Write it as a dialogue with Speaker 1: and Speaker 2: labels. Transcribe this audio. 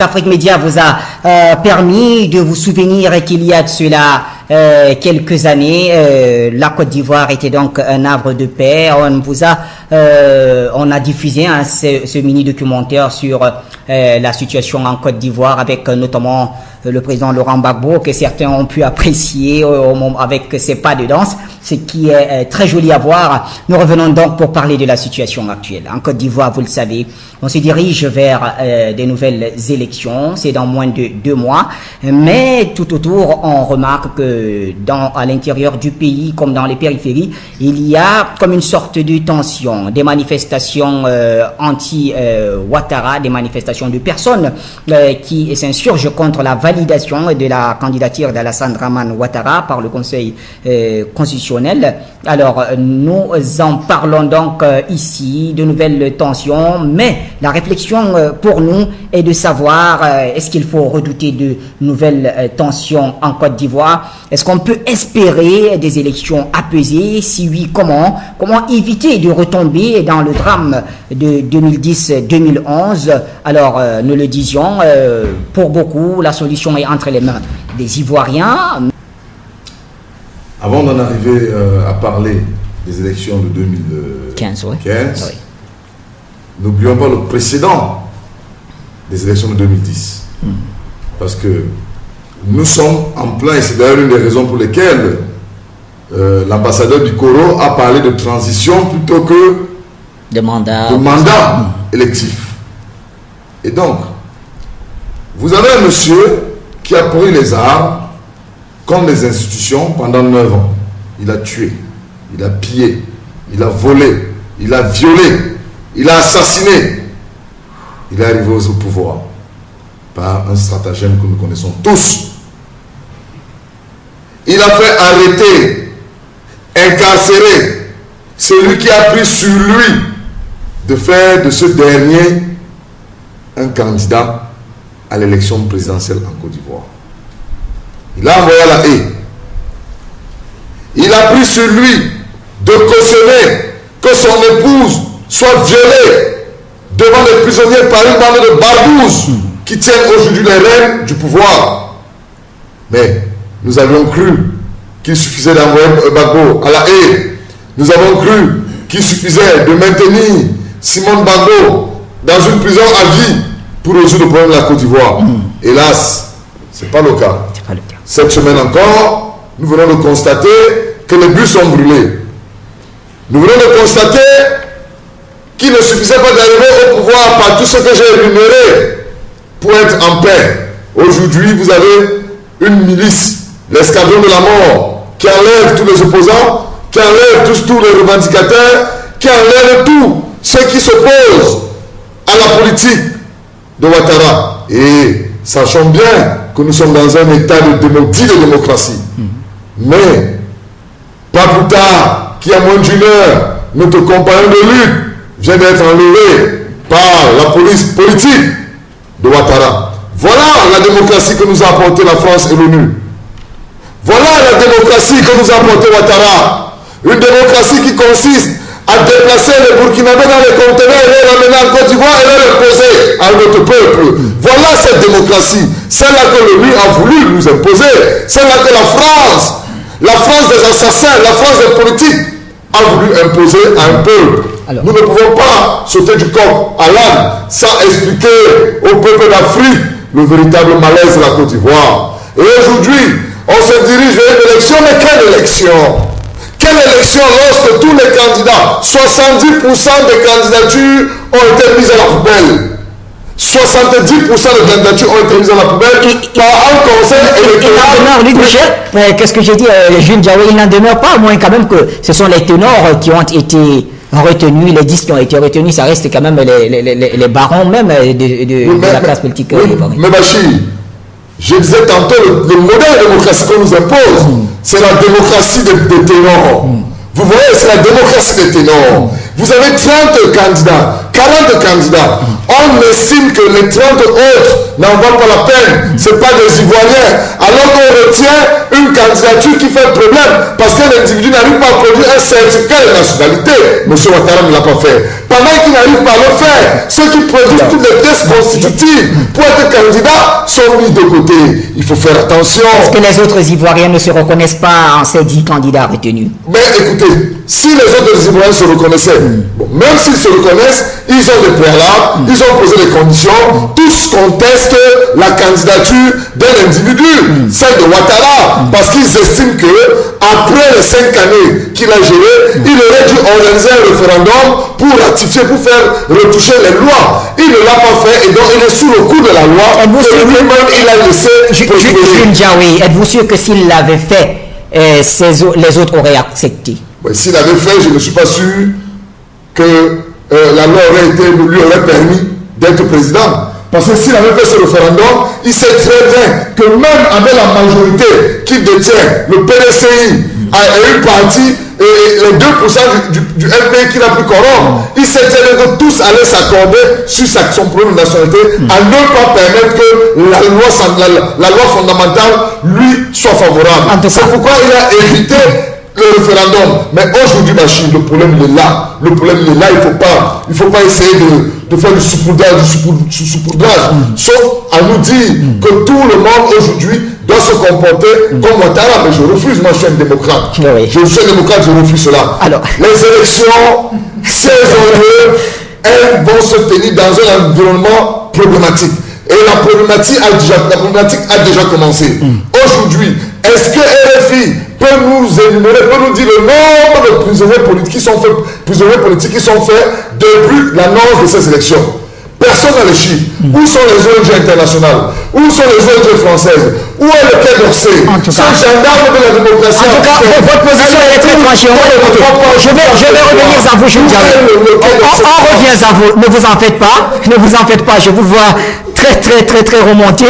Speaker 1: Afrique Média vous a permis de vous souvenir qu'il y a de cela quelques années, la Côte d'Ivoire était donc un havre de paix. On a diffusé ce mini documentaire sur la situation en Côte d'Ivoire avec notamment le président Laurent Gbagbo, que certains ont pu apprécier avec ses pas de danse, ce qui est très joli à voir. Nous revenons donc pour parler de la situation actuelle. En Côte d'Ivoire, vous le savez, on se dirige vers des nouvelles élections, c'est dans moins de 2 mois, mais tout autour, on remarque que à l'intérieur du pays, comme dans les périphéries, il y a comme une sorte de tension, des manifestations anti-Ouattara, des manifestations de personnes qui s'insurgent contre la validation de la candidature d'Alassane Dramane Ouattara par le Conseil constitutionnel. Alors, nous en parlons donc ici, de nouvelles tensions, mais la réflexion pour nous est de savoir est-ce qu'il faut redouter de nouvelles tensions en Côte d'Ivoire? Est-ce qu'on peut espérer des élections apaisées? Si oui, comment? Comment éviter de retomber dans le drame de 2010-2011? Alors, nous le disions, pour beaucoup, la solution est entre les mains des Ivoiriens.
Speaker 2: Avant d'en arriver à parler des élections de 2015, oui. N'oublions pas le précédent des élections de 2010. Parce que nous sommes en plein, et c'est d'ailleurs une des raisons pour lesquelles l'ambassadeur du Coro a parlé de transition plutôt que de mandat électif. Et donc, vous avez un monsieur qui a pris les armes contre les institutions pendant 9 ans. Il a tué, il a pillé, il a volé, il a violé, il a assassiné. Il est arrivé au pouvoir par un stratagème que nous connaissons tous. Il a fait arrêter, incarcérer celui qui a pris sur lui de faire de ce dernier un candidat à l'élection présidentielle en Côte d'Ivoire. Il a envoyé la haie. Il a pris sur lui de cautionner que son épouse soit violée devant les prisonniers par une bande de barbouzes qui tiennent aujourd'hui les rênes du pouvoir. Mais nous avions cru qu'il suffisait d'envoyer Gbagbo à la haie. Nous avons cru qu'il suffisait de maintenir Simone Gbagbo dans une prison à vie pour résoudre le problème de la Côte d'Ivoire. Hélas, ce n'est pas le cas. Cette semaine encore, nous venons de constater que les bus sont brûlés. Nous venons de constater qu'il ne suffisait pas d'arriver au pouvoir par tout ce que j'ai énuméré pour être en paix. Aujourd'hui, vous avez une milice, l'escadron de la mort, qui enlève tous les opposants, qui enlève tous les revendicateurs, qui enlève tous ceux qui s'opposent à la politique de Ouattara. Et sachons bien que nous sommes dans un état de démocratie. Mais, pas plus tard qu'il y a moins d'1 heure, notre compagnon de lutte vient d'être enlevé par la police politique de Ouattara. Voilà la démocratie que nous a apporté la France et l'ONU. Voilà la démocratie que nous a apporté Ouattara. Une démocratie qui consiste à déplacer les Burkinabés dans les conteneurs et les ramener en Côte d'Ivoire et les reposer à notre peuple. Voilà cette démocratie. Celle-là que l'ONU a voulu nous imposer. Celle-là que la France des assassins, la France des politiques, a voulu imposer à un peuple. Alors, nous ne pouvons pas sauter du coq à l'âne sans expliquer au peuple d'Afrique le véritable malaise de la Côte d'Ivoire. Et aujourd'hui, on se dirige vers une élection, mais quelle élection? Quelle élection lorsque tous les candidats, 70% des candidatures ont été mises à la poubelle. 70% des candidatures ont été mises à la poubelle par un conseil électoral.
Speaker 1: Qu'est-ce que j'ai dit, Jules Diawé, il n'en demeure pas, moins quand même que ce sont les ténors qui ont été retenus, les 10 qui ont été retenus, ça reste quand même les barons même de la classe politique.
Speaker 2: Mais Bachir, je disais tantôt, le modèle de démocratie qu'on nous impose, c'est la démocratie des ténors. Vous voyez, c'est la démocratie des ténors. Vous avez 30 candidats, 40 candidats. On estime que les 30 autres n'en valent pas la peine. Ce pas des Ivoiriens. Alors qu'on retient une candidature qui fait problème parce que l'individu n'arrive pas à produire un certificat de nationalité. M. Ouattara ne l'a pas fait. Pendant qu'il n'arrive pas à le faire, ceux qui produisent toutes les pièces constitutives pour être candidats sont mis de côté. Il faut faire attention.
Speaker 1: Est-ce que les autres Ivoiriens ne se reconnaissent pas en ces 10 candidats retenus?
Speaker 2: Mais écoutez, si les autres Ivoiriens se reconnaissaient, bon, même s'ils se reconnaissent, ils ont des préalables, ils ont posé des conditions, tous contestent la candidature d'un individu, celle de Ouattara, parce qu'ils estiment que après les 5 années qu'il a géré, il aurait dû organiser un référendum pour ratifier, pour faire retoucher les lois. Il ne l'a pas fait et donc il est sous le coup de la loi. Et lui-même, il a laissé
Speaker 1: Jules Diaoui, êtes-vous sûr que s'il l'avait fait, les autres auraient accepté?
Speaker 2: S'il avait fait, je ne suis pas sûr que la loi lui aurait permis d'être président. Parce que s'il avait fait ce référendum, il sait très bien que même avec la majorité qui détient le PDCI et une partie, et les 2% du FPI qui n'a plus corrompre, il sait très bien que tous allaient s'accorder sur son problème de nationalité à ne pas permettre que la loi fondamentale lui soit favorable. C'est pourquoi il a évité le référendum. Mais aujourd'hui, Bachir, le problème il est là. Le problème il est là. Il faut pas essayer de faire du saupoudrage, sauf à nous dire que tout le monde aujourd'hui doit se comporter comme Ouattara. Mais je refuse, moi je suis un démocrate.
Speaker 1: Oui.
Speaker 2: Je suis un démocrate, je refuse cela.
Speaker 1: Alors.
Speaker 2: Les élections, ces enjeux, elles vont se tenir dans un environnement problématique. Et la problématique a déjà commencé. Aujourd'hui, est-ce que RFI peut nous énumérer, peut nous dire le nombre de prisonniers politiques qui sont faits depuis l'annonce de ces élections? Personne n'a les chiffres. Où sont les ONG internationales? Où sont les ONG françaises? Où est le Quai d'Orsay? Ce gendarme de la démocratie.
Speaker 1: En tout cas, votre position est très tranchée. Je vais revenir à vous, Jules Diaoui. On revient à vous. Ne vous en faites pas. Ne vous en faites pas. Je vous vois très remonté.